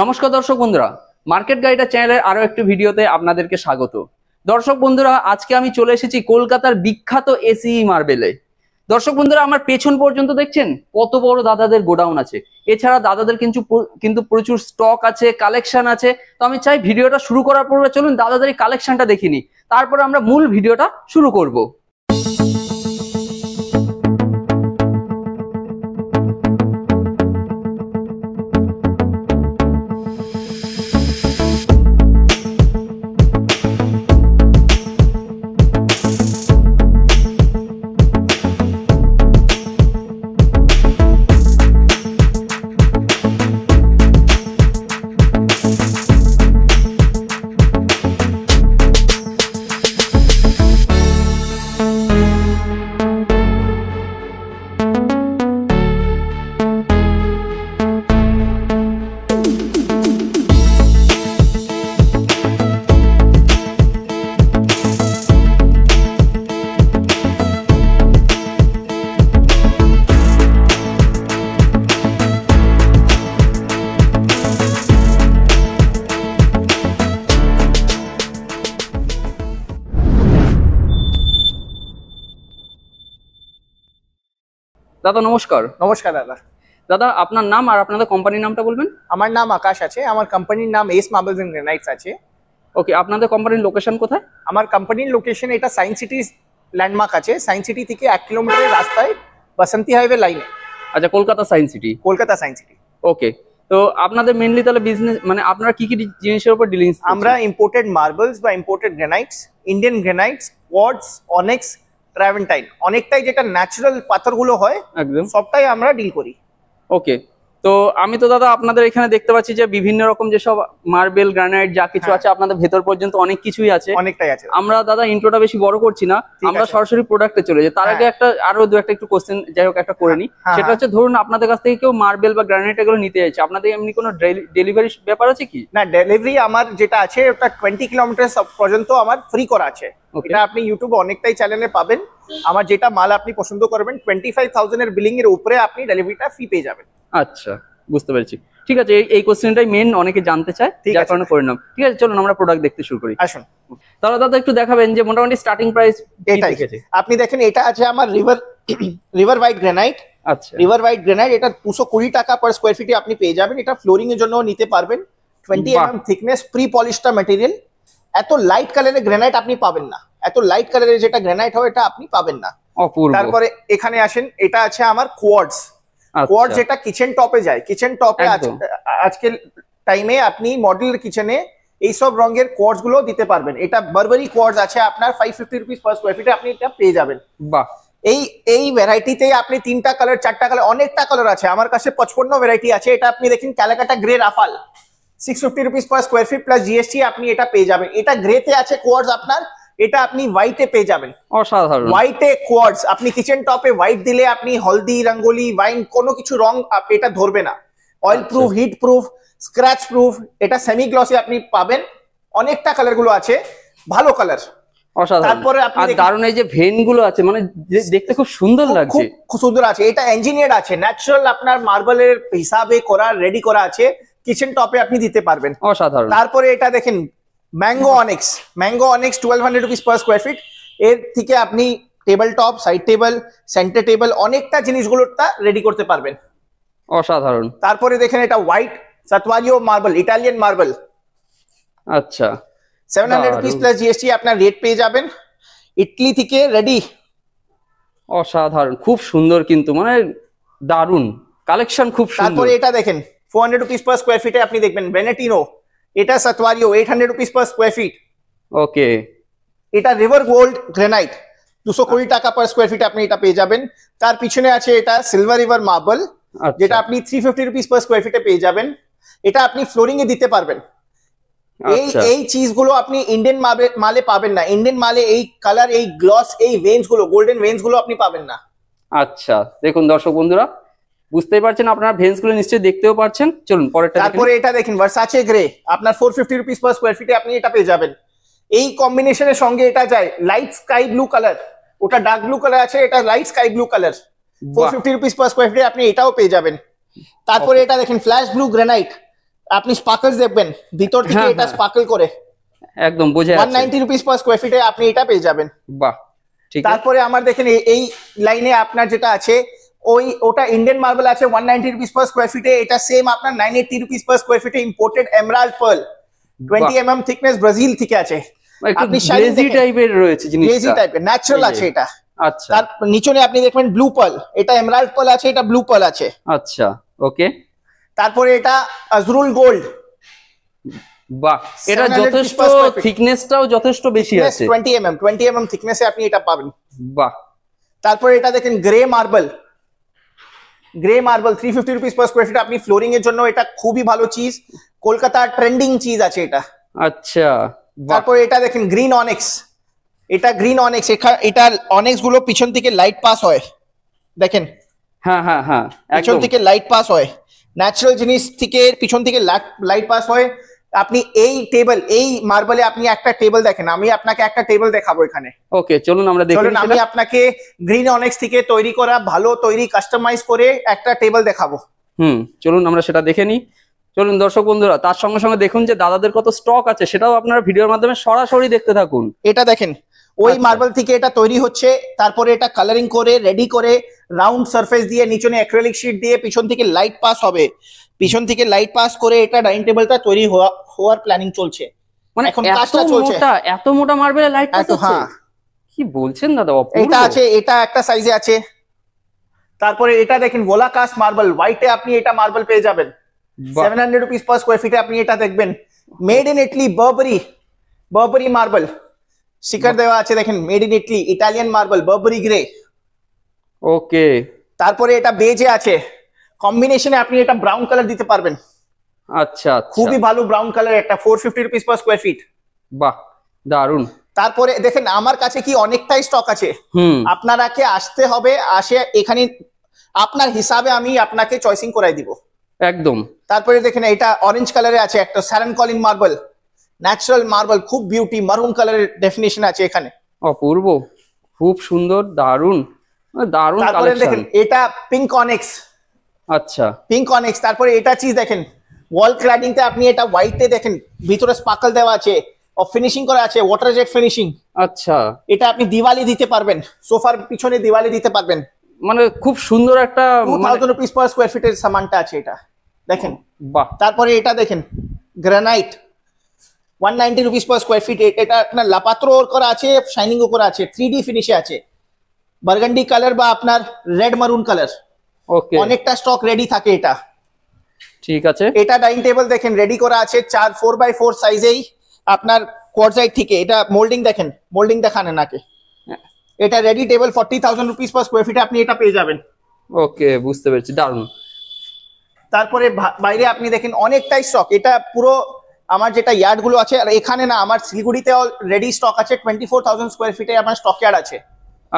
নমস্কার দর্শক বন্ধুরা, মার্কেট গাইডার চ্যানেলের আরো একটি ভিডিওতে আপনাদেরকে স্বাগত। দর্শক বন্ধুরা, আজকে আমি চলে এসেছি কলকাতার বিখ্যাত এসিই মার্বেলে। দর্শক বন্ধুরা, আমার পেছন পর্যন্ত দেখছেন কত বড় দাদাদের গোডাউন আছে। এছাড়া দাদাদের কিন্তু প্রচুর স্টক আছে, কালেকশন আছে। তো আমি চাই ভিডিওটা শুরু করার পূর্বে চলুন দাদাদের এই কালেকশনটা দেখিনি, তারপরে আমরা মূল ভিডিওটা শুরু করব। দাদা নমস্কার। নমস্কার দাদা। দাদা আপনার নাম আর আপনাদের কোম্পানির নামটা বলবেন? আমার নাম আকাশ আছে, আমার কোম্পানির নাম এস মার্বেলস এন্ড গ্রানাইটস আছে। ওকে, আপনাদের কোম্পানির লোকেশন কোথায়? আমার কোম্পানির লোকেশন এটা সায়েন্স সিটি ল্যান্ডমার্ক আছে, সায়েন্স সিটি থেকে 1 কিলোমিটারের রাস্তায় বাসন্তী হাইওয়ে লাইনে। আচ্ছা, Kolkata Science City. Kolkata Science City. Okay, তো আপনাদের মেইনলি তাহলে বিজনেস মানে আপনারা কি কি জিনিসের উপর ডিলিংস? আমরা ইম্পোর্টেড মার্বেলস বা ইম্পোর্টেড গ্রানাইটস, ইন্ডিয়ান গ্রানাইটস, কোয়ার্টজ, অনেক্স, ট্রাভেন্টাইন, অনেকটাই যেটা ন্যাচারাল পাথরগুলো হয় একদম সবটাই আমরা ডিল করি। ওকে, তো আমি তো দাদা আপনাদের এখানে দেখতে পাচ্ছি যে বিভিন্ন রকম যেসব মার্বেল গ্রানাইট যা কিছু আছে আপনাদের ভেতর পর্যন্ত অনেক কিছুই আছে। অনেকটাই আছে। আমরা দাদা ইন্ট্রোটা বেশি বড় করছি না, আমরা সরাসরি প্রোডাক্টে চলে যাই। তার আগে একটা আরো দু একটা একটু কোশ্চেন যাই হোক একটা করে নি। সেটা হচ্ছে, ধরুন আপনাদের কাছ থেকে কেউ মার্বেল বা গ্রানাইট এগুলো নিতে চাইছে, আপনাদের এমনি কোনো ডেলিভারি ব্যাপার আছে কি? না, ডেলিভারি আমার যেটা আছে ওটা 20 কিলোমিটার পর্যন্ত আমার ফ্রি করা আছে। এটা আপনি ইউটিউবে অনেকটাই চ্যানেলে পাবেন। আমার যেটা মাল আপনি পছন্দ করবেন 25,000 এর বিলিং এর উপরে আপনি ডেলিভারিটা ফ্রি পেয়ে যাবেন। আচ্ছা, বুঝতে পেরেছি। ঠিক আছে, এই কোশ্চেনটাই মেন, অনেকে জানতে চায়, যার কারণে করে নাম। ঠিক আছে, চলুন আমরা প্রোডাক্ট দেখতে শুরু করি। আসুন তাহলে দাদা একটু দেখাবেন যে মোটামুটি স্টার্টিং প্রাইস এটাই আছে। আপনি দেখেন এটা আছে আমার রিভার হোয়াইট গ্রানাইট। আচ্ছা, রিভার হোয়াইট গ্রানাইট এটা 220 টাকা পার স্কয়ার ফিটে আপনি পেয়ে যাবেন। এটা ফ্লোরিং এর জন্য নিতে পারবেন। 20 mm thickness, pre polished material. এত লাইট কালারের গ্রানাইট আপনি পাবেন না, এত লাইট কালারের যেটা গ্রানাইট হয় এটা আপনি পাবেন না। অপূর্ব। তারপরে এখানে আসেন, এটা আছে আমার কোয়ার্টজ। কোয়ার্টজ যেটা কিচেন টপে যায়, কিচেন টপে আজকের টাইমে আপনি মডেলের কিচেনে এইসব রঙের কোয়ার্টজ গুলো দিতে পারবেন। এটা বারবারি কোয়ার্টজ আছে আপনার 550 রুপিস পার স্কয়ার ফিটে আপনি এটা পেয়ে যাবেন। বাহ, এই ভ্যারাইটিতে আপনি 3টা কালার 4টা কালার অনেকটা কালার আছে। আমার কাছে 55 ভ্যারাইটি আছে। এটা আপনি দেখেন ক্যালাকাটা গ্রে রাফাল 650 rupees per square feet plus GST আপনি এটা পেয়ে যাবেন। এটা গ্রেতে আছে কোয়ার্টজ আপনার, এটা আপনি হোয়াইটে পেয়ে যাবেন। অসাধারণ। হোয়াইটে কোয়ার্টজ আপনি কিচেন টপে হোয়াইট দিলে আপনি হলদি, রঙ্গোলি, ওয়াইন কোনো কিছু রং এটা ধরবে না। Oil proof, heat proof, scratch proof. এটা সেমি গ্লসি আপনি পাবেন। অনেকটা কালার গুলো আছে, ভালো কালার। অসাধারণ। তারপরে আপনি দারুণ এই যে ভেন গুলো আছে, মানে দেখতে খুব সুন্দর লাগছে। খুব সুন্দর আছে। এটা ইঞ্জিনিয়ার্ড আছে, ন্যাচারাল আপনার মার্বেলের হিসাবে করা, রেডি করা আছে। কিচেন টপে আপনি দিতে পারবেন। অসাধারণ। তারপরে এটা দেখেন mango onyx. Mango onyx 1200 rupees per square feet. এর থেকে আপনি table top, side table, centre table অনেকটা জিনিসগুলোটা রেডি করতে পারবেন। অসাধারণ। তারপরে দেখেন এটা white Statuario marble, Italian marble. আচ্ছা, 700 রুপিস প্লাস জিএসটি আপনার রেট পেয়ে যাবেন। ইটলি থেকে রেডি। অসাধারণ, খুব সুন্দর, কিন্তু মানে দারুণ কালেকশন, খুব সুন্দর। তারপরে এটা দেখেন 400 রুপিস পার স্কয়ার ফিটে আপনি দেখবেন ভেনেটিনো। এটা সাতওয়ারিও 800 রুপিস পার স্কয়ার ফিট। ওকে, এটা রিভার গোল্ড গ্রানাইট 220 টাকা পার স্কয়ার ফিট আপনি এটা পেয়ে যাবেন। তার পিছনে আছে এটা সিলভার রিভার মার্বেল, যেটা আপনি 350 রুপিস পার স্কয়ার ফিটে পেয়ে যাবেন। এটা আপনি ফ্লোরিং এ দিতে পারবেন। এই চিজগুলো আপনি ইন্ডিয়ান মালে পাবেন না। ইন্ডিয়ান মালে এই কালার, এই গ্লস, এই ভেন্স গুলো, গোল্ডেন ভেন্স গুলো আপনি পাবেন না। আচ্ছা, দেখুন দর্শক বন্ধুরা, বুঝতেই পারছেন, আপনারা ভেন্স গুলো নিশ্চয়ই দেখতেও পাচ্ছেন। চলুন পরেরটা। তারপরে এটা দেখেন ভার্সাচে গ্রে আপনার 450 রুপিস পার স্কয়ার ফিটে আপনি এটা পেয়ে যাবেন। এই কম্বিনেশনের সঙ্গে এটা যায় লাইট স্কাই ব্লু কালার, ওটা ডার্ক ব্লু কালার আছে, এটা light sky blue colour. 450 rupees per square ফিটে আপনি এটাও পেয়ে যাবেন। তারপরে এটা দেখেন ফ্ল্যাশ ব্লু গ্রানাইট আপনি স্পার্কলস দেখবেন ভিতর থেকে, হ্যাঁ, এটা হ্যাঁ। স্পার্কল করে একদম বোঝা যাচ্ছে। 190 রুপিস পার স্কোয়ার ফিটে আপনি এটা পেয়ে যাবেন। বাহ, ঠিক আছে। তারপরে আমার দেখেন এই লাইনে আপনার যেটা আছে ওটা ইন্ডিয়ান মার্বেল আছে 190 রুপিস পার স্কোয়ার ফিটে, এটা সেম আপনার 980 রুপিস পার স্কোয়ার ফিটে imported emerald pearl 20 mm thickness Brazil থেকে আছে। একটু আপনি শাইনিং গ্লেজি টাইপের রয়েছে গ্লেজি জিনিসটা। টাইপের ন্যাচারাল এই যে। আছে এটা। আচ্ছা তার নিচনে আপনি দেখবেন ব্লু পার্ল, এটা এমরাল্ড পার্ল আছে, এটা ব্লু পার্ল আছে। আচ্ছা, ওকে। তারপরে এটা আজরুল গোল্ড, বাহ, এটা 700 যথেষ্ট per square feet। থিকনেসটাও যথেষ্ট বেশি আছে। 20 mm থিকনেসে আপনি এটা পাবেন। বাহ, তারপরে এটা দেখেন grey marble 350 rupees per square feet, আপনি ফ্লোরিং এর জন্য এটা খুবই ভালো চিজ, কলকাতার ট্রেন্ডিং চিজ আছে এটা। আচ্ছা, বাহ, তারপরে এটা দেখেন গ্রিন অনেক্স, এটা গ্রিন অনেক্স, এটা অনেক্স গুলো পিছন থেকে লাইট পাস হয়, দেখেন হ্যাঁ হ্যাঁ হ্যাঁ, পিছন একদম। থেকে লাইট পাস হয়, ন্যাচারাল জিনিস থেকে পিছন থেকে লাইট পাস হয়। আপনি এই টেবিল, এই মার্বেলে আপনি একটা টেবিল দেখেন, আমি আপনাকে একটা টেবিল দেখাবো এখানে। ওকে, চলুন আমরা দেখি। চলুন আমি আপনাকে গ্রিন অনেক্স থেকে তৈরি করা ভালো তৈরি কাস্টমাইজ করে একটা টেবিল দেখাবো। চলুন আমরা সেটা দেখে নিই। চলুন দর্শক বন্ধুরা, তার সঙ্গে সঙ্গে দেখুন যে দাদাদের কত স্টক আছে সেটাও আপনারা ভিডিওর মাধ্যমে সরাসরি দেখতে থাকুন। এটা দেখেন ওই আচ্ছা। মার্বেল থেকে এটা তৈরি হচ্ছে, তারপরে এটা কালারিং করে রেডি করে রাউন্ড সারফেস দিয়ে নিচনে অ্যাক্রিলিক শীট দিয়ে পিছন থেকে লাইট পাস হবে, পিছন থেকে লাইট পাস করে এটা ডাইনিং টেবিলটা তৈরি হওয়ার প্ল্যানিং চলছে, মানে এখন এত কাজটা চলছে। এত মোটা মার্বেলের লাইট এত, হ্যাঁ। কি বলছেন দাদা, অপূর্ব। এটা আছে, এটা একটা সাইজে আছে। তারপরে এটা দেখেন ভোলা কাস্ট মার্বেল হোয়াইটে আপনি এটা মার্বেল পেয়ে যাবেন বাহ, 700 রুপিস পার স্কোয়ার ফিটে, আপনি এটা দেখবেন মেড ইন ইটলি বারবারি মার্বেল স্টিকার দেওয়া আছে, দেখেন made in Italy Italian marble বারবারি গ্রে। ওকে। তারপরে এটা বেজে আছে, কম্বিনেশনে আপনি এটা ব্রাউন কালার দিতে পারবেন, আচ্ছা আচ্ছা, খুবই ভালো ব্রাউন কালার, একটা 450 রুপিস পার স্কোয়ার ফিট। বাহ, দারুন। তারপরে দেখেন আমার কাছে কি অনেকটাই স্টক আছে, আপনারাকে আসতে হবে, আসে এখানে আপনার হিসাবে আমি আপনাকে চয়েসিং করাই দিব একদম। তারপরে দেখেন এটা অরেঞ্জ কালারে আছে, একটা স্যারন কলিন মার্বেল ন্যাচারাল মার্বেল, খুব বিউটি, মারুন কালারের ডেফিনেশন আছে এখানে, অপূর্ব, খুব সুন্দর, দারুন দারুন তারপরে কালেকশন। দেখেন এটা পিঙ্ক অনেক্স, আচ্ছা, তারপরে এটা চিজ দেখেন ওয়াল ক্লাডিং তে আপনি এটা হোয়াইটে দেখেন ভিতরে স্পার্কল দেওয়া আছে, ফিনিশিং করা আছে ওয়াটার জেট ফিনিশিং। আচ্ছা, এটা আপনি দিওয়ালি দিতে পারবেন, সোফার পিছনে দিওয়ালি দিতে পারবেন, মানে খুব সুন্দর একটা 2000 রুপিস পার স্কোয়ার ফিটের সামানটা আছে এটা দেখেন। বাহ, তারপরে এটা দেখেন granite 190 rupees per square feet, এটা আপনার লাপাত্র করা আছে, শাইনিং ও করা আছে, 3D ফিনিশে আছে, বার্গান্ডি কালার বা আপনার রেড মারুন কালার, ওকে, অনেকটা স্টক রেডি থাকে এটা। ঠিক আছে। এটা ডাইনিং টেবিল দেখেন রেডি করা আছে 4x4 সাইজেই আপনার কোয়ার্ডসাইড থেকে, এটা মোল্ডিং দেখেন, মোল্ডিং দেখান নাকে, এটা ready table 40,000 rupees per square ফিটে আপনি এটা পেয়ে যাবেন। ওকে, বুঝতে পেরেছি, দারুন। তারপরে বাইরে আপনি দেখেন অনেকটাই স্টক, এটা পুরো আমার যেটা ইয়ার্ড গুলো আছে, আর এখানে না আমার শিলিগুড়িতে রেডি স্টক আছে 24,000 স্কোয়ার ফিটে আমার স্টক ইয়ার্ড আছে।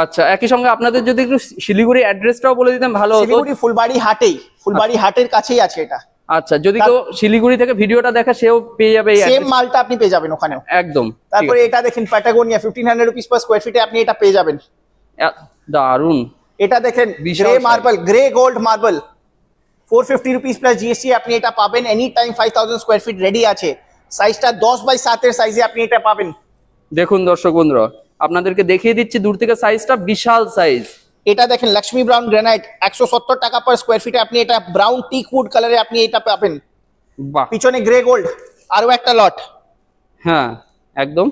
আচ্ছা, একই সঙ্গে আপনাদের যদি একটু শিলিগুড়ি অ্যাড্রেসটাও বলে দিতেন ভালো হতো। শিলিগুড়ি ফুলবাড়ি হাটেই, ফুলবাড়ি হাটের কাছেই আছে এটা। আচ্ছা, যদি কেউ শিলিগুড়ি থেকে ভিডিওটা দেখে সেও পেয়ে যাবে এই সেম address? মালটা আপনি পেয়ে যাবেন ওখানেও। একদম। তারপরে এটা দেখেন প্যাটাগোনিয়া 1500 রুপিস পার স্কোয়ার ফিটে আপনি এটা পেয়ে যাবেন। দারুন। এটা দেখেন বিশাল grey size। Marble, grey gold marble 450 rupees plus GST, আপনি এটা পাবেন any time, 5000 square feet ready আছে, সাইজটা 10x7 এর সাইজে আপনি এটা পাবেন। দেখুন দর্শক বন্ধুরা, আপনাদেরকে দেখিয়ে দিচ্ছি দূর থেকে, সাইজটা বিশাল সাইজ। এটা দেখেন লক্ষ্মী ব্রাউন গ্রানাইট 170 টাকা পার স্কোয়ার ফিটে আপনি এটা ব্রাউন টিক উড কালারে আপনি এটা পাবেন, বাহ, পিছনে গ্রে গোল্ড আরো একটা লট। হ্যাঁ একদম,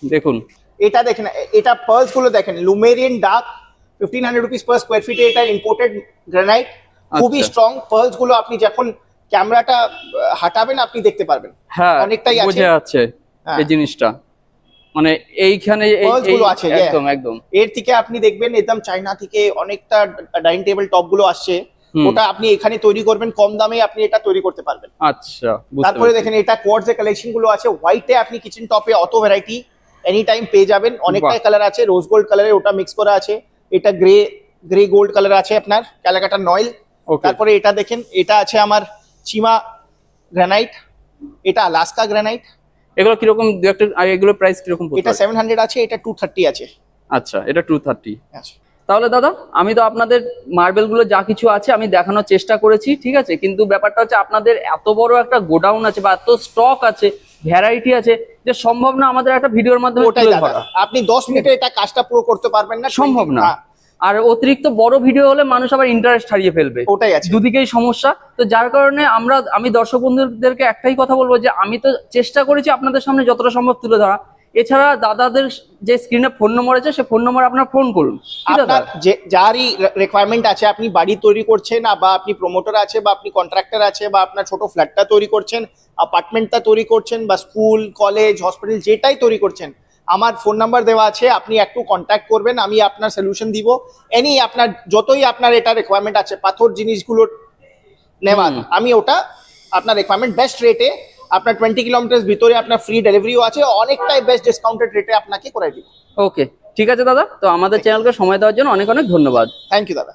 দেখুন। এটা দেখেন, এটা পার্লস গুলো দেখেন লুমেরিয়ান ডার্ক 1500 রুপিস পার স্কোয়ার ফিটে, এটা ইম্পোর্টেড গ্রানাইট, খুবই আচ্ছা। স্ট্রং পার্লস গুলো, আপনি যখন ক্যামেরাটা হাঁটাবেন আপনি দেখতে পারবেন, হ্যাঁ, অনেকটাই আছে। বোঝা যাচ্ছে হ্যাঁ। এই জিনিসটা, মানে এইখানে Pearls গুলো আছে, yeah। একদম একদম। এর থেকে আপনি দেখবেন একদম চায়না থেকে অনেকটা ডাইনিং টেবিল টপ গুলো আসছে, ওটা আপনি এখানে তৈরি করবেন, কম দামে আপনি এটা তৈরি করতে পারবেন। আচ্ছা, বুঝতে তারপরে পেরেছি। দেখেন এটা কোয়ার্টজ এর কালেকশন গুলো আছে, হোয়াইটে আপনি কিচেন টপে অত ভ্যারাইটি এনি টাইম পেয়ে যাবেন, অনেকটাই বাহ। কালার আছে, রোজ গোল্ড কালারে ওটা মিক্স করা আছে, এটা গ্রে গোল্ড কালার আছে আপনার ক্যালাকাটা নয়েল। Okay। তারপরে এটা দেখেন, এটা আছে আমার চিমা গ্রানাইট, এটা আলাস্কা গ্রানাইট, এগুলো কিরকম এগুলো প্রাইস কিরকম পড়ছে? এটা 700 আছে, এটা 230 আছে। আচ্ছা, এটা 230। আচ্ছা, তাহলে দাদা আমি তো আপনাদের মার্বেল গুলো যা কিছু আছে আমি দেখানোর চেষ্টা করেছি, ঠিক আছে, কিন্তু ব্যাপারটা হচ্ছে আপনাদের এত বড় একটা গোডাউন আছে বা এত স্টক আছে, ভ্যারাইটি আছে, যে সম্ভব না আমাদের একটা ভিডিওর মাধ্যমে ওটাই তুলে দাদা, ধরা। আপনি 10 মিনিটে এটা কাজটা পুরো করতে পারবেন না, সম্ভব না। হ্যাঁ, আর অতিরিক্ত বড় ভিডিও হলে মানুষ আবার ইন্টারেস্ট হারিয়ে ফেলবে, ওটাই আছে। দুদিকেই সমস্যা। তো যার কারণে আমি দর্শক বন্ধুদেরকে একটাই কথা বলবো যে আমি তো চেষ্টা করেছি আপনাদের সামনে যতটা সম্ভব তুলে ধরা। এছাড়া দাদাদের যে স্ক্রিনে ফোন নম্বর আছে সে ফোন নম্বর আপনার ফোন করুন, কি দাদা? আপনার যারই রিকোয়ারমেন্ট আছে, আপনি বাড়ি তৈরি করছেন বা আপনি প্রমোটার আছে বা আপনি কন্ট্রাক্টর আছে বা আপনার ছোট ফ্ল্যাটটা তৈরি করছেন, অ্যাপার্টমেন্টটা তৈরি করছেন বা স্কুল কলেজ হসপিটাল যেটাই তৈরি করছেন, আমার ফোন নাম্বার দেওয়া আছে, আপনি একটু কন্ট্যাক্ট করবেন, আমি আপনার সলিউশন দিব। আপনার যতই আপনার এটা রিকোয়ারমেন্ট আছে পাথর জিনিসগুলো নেওয়ার, আমি ওটা আপনার রিকোয়ারমেন্ট বেস্ট রেটে, আপনার 20 কিলোমিটার ভিতরে আপনার ফ্রি ডেলিভারিও আছে, অনেকটাই বেস্ট ডিসকাউন্টেড রেটে আপনাকে করে দিব। ওকে, ঠিক আছে দাদা, তো আমাদের চ্যানেলকে সময় দেওয়ার জন্য অনেক অনেক ধন্যবাদ। থ্যাংক ইউ দাদা।